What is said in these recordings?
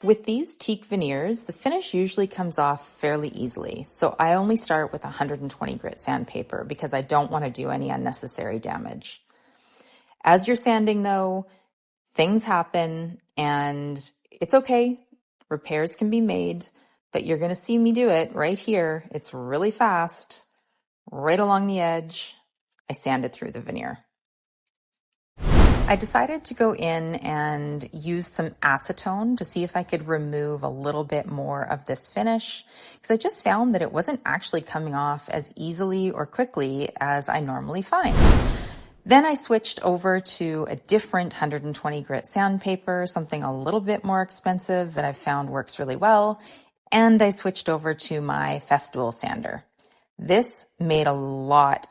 With these teak veneers, the finish usually comes off fairly easily, so I only start with 120 grit sandpaper because I don't want to do any unnecessary damage. As you're sanding though, things happen and it's okay. Repairs can be made, but you're going to see me do it right here. It's really fast, right along the edge. I sanded through the veneer. I decided to go in and use some acetone to see if I could remove a little bit more of this finish, because I just found that it wasn't actually coming off as easily or quickly as I normally find. Then I switched over to a different 120 grit sandpaper, something a little bit more expensive that I've found works really well, and I switched over to my Festool sander. This made a lot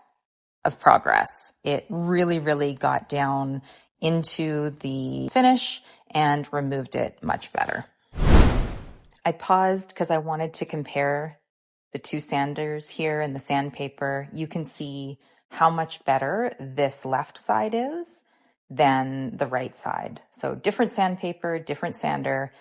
of progress. It really got down into the finish and removed it much better. I paused because I wanted to compare the two sanders here and the sandpaper. You can see how much better this left side is than the right side. So different sandpaper, different sander,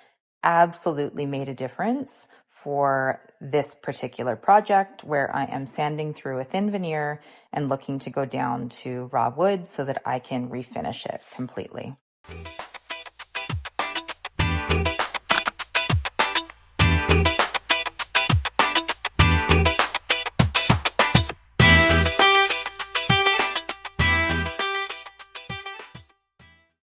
absolutely made a difference for this particular project where I am sanding through a thin veneer and looking to go down to raw wood so that I can refinish it completely.